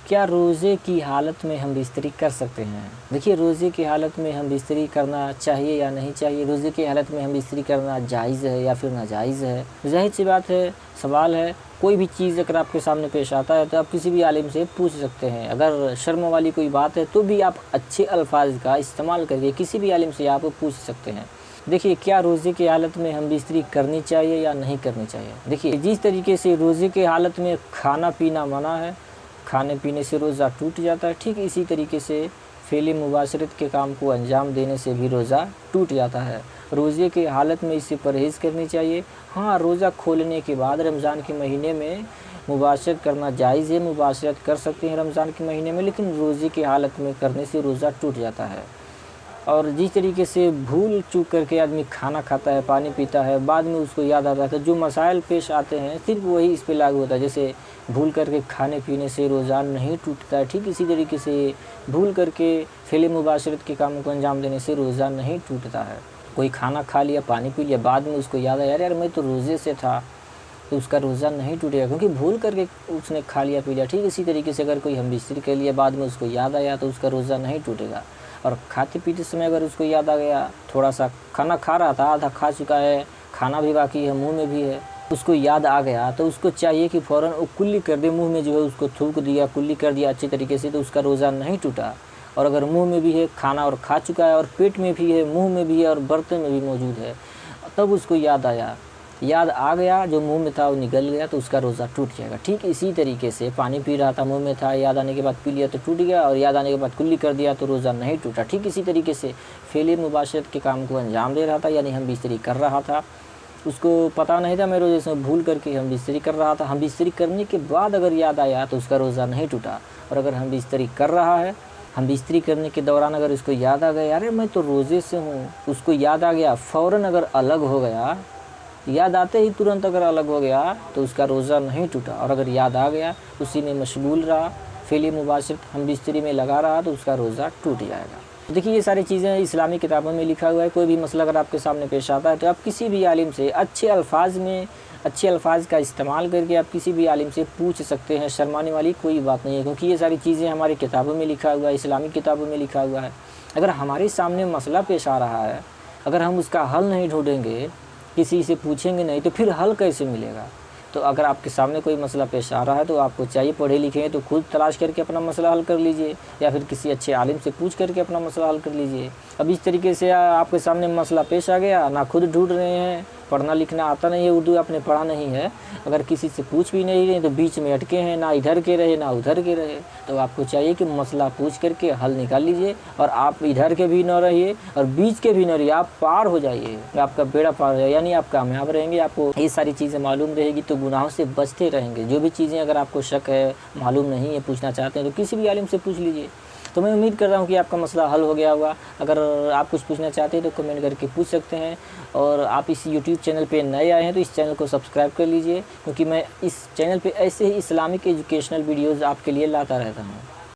क्या रोज़े की हालत में हम बिस्तरी कर सकते हैं? देखिए, रोज़े की हालत में हम बिस्तरी करना चाहिए या नहीं चाहिए? रोज़े की हालत में हम बिस्तरी करना जायज़ है या फिर नाजायज़ है? ज़ाहिर-सी बात है, सवाल है। कोई भी चीज़ अगर आपके सामने पेश आता है तो आप किसी भी आलिम से पूछ सकते हैं। अगर शर्म वाली कोई बात है तो भी आप अच्छे अल्फाज़ का इस्तेमाल करके किसी भी आलिम से आप पूछ सकते हैं। देखिए, क्या रोज़े की हालत में हम बिस्तरी करनी चाहिए या नहीं करनी चाहिए? देखिए, जिस तरीके से रोज़े की हालत में खाना-पीना मना है, खाने पीने से रोज़ा टूट जाता है, ठीक इसी तरीके से फ़ेल मुबाशरत के काम को अंजाम देने से भी रोज़ा टूट जाता है। रोज़े की हालत में इससे परहेज़ करनी चाहिए। हाँ, रोज़ा खोलने के बाद रमज़ान के महीने में मुबाशरत करना जायज़ है, मुबाशरत कर सकते हैं रमज़ान के महीने में, लेकिन रोज़े की हालत में करने से रोज़ा टूट जाता है। और जिस तरीके से भूल चूक करके आदमी खाना खाता है, पानी पीता है, बाद में उसको याद आता है, तो जो मसाइल पेश आते हैं सिर्फ वही इस पे लागू होता है। जैसे भूल करके खाने पीने से रोज़ा नहीं टूटता है, ठीक इसी तरीके से भूल करके फ़ेल मुबाशरत के कामों को अंजाम देने से रोज़ा नहीं टूटता है। कोई खाना खा लिया, पानी पी लिया, बाद में उसको याद आया, यार यार मैं तो रोज़े से था, तो उसका रोज़ा नहीं टूटेगा, क्योंकि भूल करके उसने खा लिया पी लिया। ठीक इसी तरीके से अगर कोई हम बिस्तरी कर लिया, बाद में उसको याद आया, तो उसका रोज़ा नहीं टूटेगा। और खाते पीते समय अगर उसको याद आ गया, थोड़ा सा खाना खा रहा था, आधा खा चुका है, खाना भी बाकी है, मुंह में भी है, उसको याद आ गया, तो उसको चाहिए कि फ़ौरन वो कुल्ली कर दे, मुंह में जो है उसको थूक दिया, कुल्ली कर दिया अच्छी तरीके से, तो उसका रोज़ा नहीं टूटा। और अगर मुंह में भी है खाना और खा चुका है, और पेट में भी है, मुंह में भी है और बर्तन में भी मौजूद है, तब उसको याद आया, याद आ गया, जो मुंह में था वो निकल गया, तो उसका रोज़ा टूट जाएगा। ठीक इसी तरीके से पानी पी रहा था, मुंह में था, याद आने के बाद पी लिया तो टूट गया, और याद आने के बाद कुल्ली कर दिया तो रोज़ा नहीं टूटा। ठीक इसी तरीके से फ़ेल मुबाशरत के काम को अंजाम दे रहा था, यानी हम बिस्तरी कर रहा था, उसको पता नहीं था मैं रोज़े से भूल करके हम बिस्तरी कर रहा था, हम बिस्तरी करने के बाद अगर याद आया तो उसका रोज़ा नहीं टूटा। और अगर हम बिस्तरी कर रहा है, हम बिस्तरी करने के दौरान अगर उसको याद आ गया, अरे मैं तो रोज़े से हूँ, उसको याद आ गया, फ़ौरन अगर अलग हो गया, याद आते ही तुरंत अगर अलग हो गया, तो उसका रोज़ा नहीं टूटा। और अगर याद आ गया, उसी में मशगूल रहा, फ़ेल मुबाशरत हम बिस्तरी में लगा रहा, तो उसका रोज़ा टूट जाएगा। देखिए, ये सारी चीज़ें इस्लामी किताबों में लिखा हुआ है। कोई भी मसला अगर आपके सामने पेश आता है तो आप किसी भी आलिम से अच्छे अल्फाज का इस्तेमाल करके आप किसी भी आलिम से पूछ सकते हैं। शर्माने वाली कोई बात नहीं है, क्योंकि ये सारी चीज़ें हमारी किताबों में लिखा हुआ है, इस्लामी किताबों में लिखा हुआ है। अगर हमारे सामने मसला पेश आ रहा है, अगर हम उसका हल नहीं ढूँढेंगे, किसी से पूछेंगे नहीं, तो फिर हल कैसे मिलेगा? तो अगर आपके सामने कोई मसला पेश आ रहा है तो आपको चाहिए, पढ़े लिखे हैं तो खुद तलाश करके अपना मसला हल कर लीजिए, या फिर किसी अच्छे आलिम से पूछ करके अपना मसला हल कर लीजिए। अब इस तरीके से आपके सामने मसला पेश आ गया, ना खुद ढूंढ रहे हैं, पढ़ना लिखना आता नहीं है, उर्दू आपने पढ़ा नहीं है, अगर किसी से पूछ भी नहीं रहे तो बीच में अटके हैं, ना इधर के रहे ना उधर के रहे, तो आपको चाहिए कि मसला पूछ करके हल निकाल लीजिए, और आप इधर के भी न रहिए और बीच के भी न रहिए, आप पार हो जाइए, आपका बेड़ा पार हो जाए, यानी आप कामयाब रहेंगे। आपको ये सारी चीज़ें मालूम रहेगी तो गुनाहों से बचते रहेंगे। जो भी चीज़ें अगर आपको शक है, मालूम नहीं है, पूछना चाहते हैं, तो किसी भी आलिम से पूछ लीजिए। तो मैं उम्मीद कर रहा हूँ कि आपका मसला हल हो गया होगा। अगर आप कुछ पूछना चाहते हैं तो कमेंट करके पूछ सकते हैं, और आप इस यूट्यूब चैनल पे नए आए हैं तो इस चैनल को सब्सक्राइब कर लीजिए, क्योंकि मैं इस चैनल पे ऐसे ही इस्लामिक एजुकेशनल वीडियोज़ आपके लिए लाता रहता हूँ।